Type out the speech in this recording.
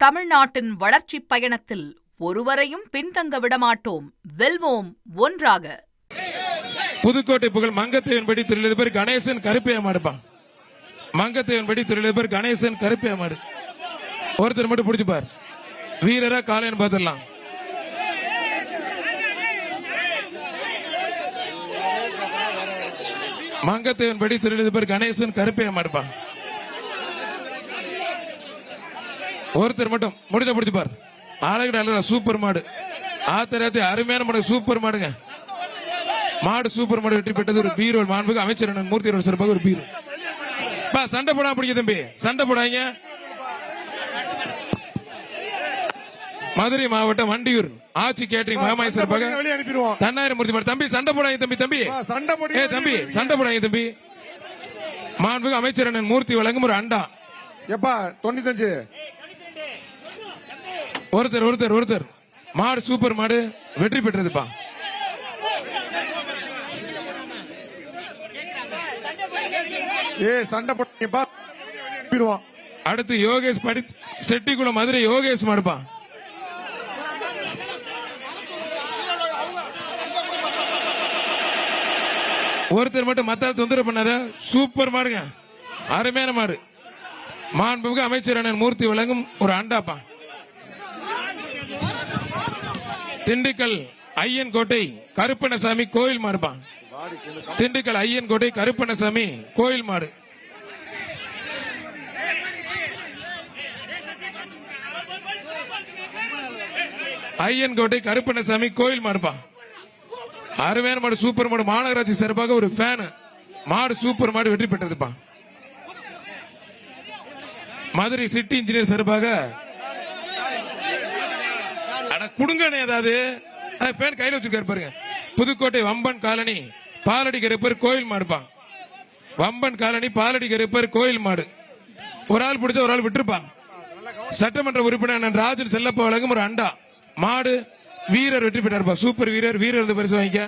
தமிழ்நாட்டின் வளர்ச்சிப் பயணத்தில் ஒருவரையும் பின்தங்க விடமாட்டோம். வெல்வோம் ஒன்றாக. புதுக்கோட்டை புகழ் மங்கத்தேவன்படி தொழிலதிபர் கணேசன் கருப்பையா மாடுப்பான். மங்கத்தேவன்படி தொழிலதிபர் கணேசன் கருப்பையா மாடு. ஒருத்தர் மட்டும் பிடிச்சுப்பார். வீரரா காலைன்னு பார்த்துடலாம். மங்கத்தேவன்படி தொழிலதிபர் கணேசன் கருப்பையா மாடுப்பான். ஒருத்தர் மட்டும் முடிஞ்ச பிடிச்சுப்பார். அழகு சூப்பர் மாடு. ஆத்திரத்தை அருமையான மாடு. சூப்பர் மாடுங்க. மாடு சூப்பர் மாடு வெற்றி பெற்றது. ஒரு பீரோல் மாண்புக்கு அமைச்சர் மூர்த்தி சிறப்பாக ஒரு பீரோ. சண்டை போடா பிடிக்க தம்பி. சண்டை போடாங்க. மதுரை மாவட்டம் வண்டியூர் ஆட்சி கேட்டரிங் மாமாய் சிறப்பாக தன்னாயிரம் மூர்த்தி மாடு. தம்பி சண்டை போடாங்க தம்பி. தம்பி தம்பி சண்டை போடாங்க தம்பி. மாண்புக்கு அமைச்சர் மூர்த்தி வழங்கும் ஒரு அண்டா. எப்பா 95. ஒருத்தர் மாடு சூப்பர் மாடு வெற்றி பெற்றதுப்பா. சண்டை போட்டீங்கப்பா. அடுத்து யோகேஷ் படி செட்டிக்குளம் மதுரை யோகேஷ் மாடுப்பா. ஒருத்தர் மட்டும் மத்த தொந்தரவு பண்ணாத. சூப்பர் மாடுங்க. அருமையான மாடு. மாண்புமிகு அமைச்சர் மூர்த்தி வழங்கும் ஒரு அண்டாப்பா. திண்டுக்கல் ஐயன் கோட்டை கருப்பணசாமி கோயில் மாடுப்பா. திண்டுக்கல் ஐயன் கோட்டை கருப்பணசாமி கோயில் மாடு. ஐயன் கோட்டை கருப்பணசாமி கோயில் மாடுப்பா. அருமையான மாடு. சூப்பர் மாடு. மாநகராட்சி சிறப்பாக ஒரு ஃபேன் மாடு. சூப்பர் மாடு வெற்றி பெற்றதுப்பா. மதுரை சிட்டி இன்ஜினியர் சிறப்பாக குடுங்கன்னு ஏதாவது ஃபேன் கையில் வச்சிருக்காரு பாருங்க. புதுக்கோட்டை வம்பன் காலனி பாலடி கருப்பர் கோயில் மாடுப்பா. வம்பன் காலனி பாலடி கருப்பர் கோயில் மாடு. ஒரு ஆள் பிடிச்ச ஒரு ஆள் விட்டுருப்பா. சட்டமன்ற உறுப்பினர் ராஜன் செல்லப்பா வழங்கும் ஒரு அண்டா. மாடு வீரர் வெற்றி பெற்றார்ப்பா. சூப்பர் வீரர். வீரர் பரிசு வாங்கிக்க.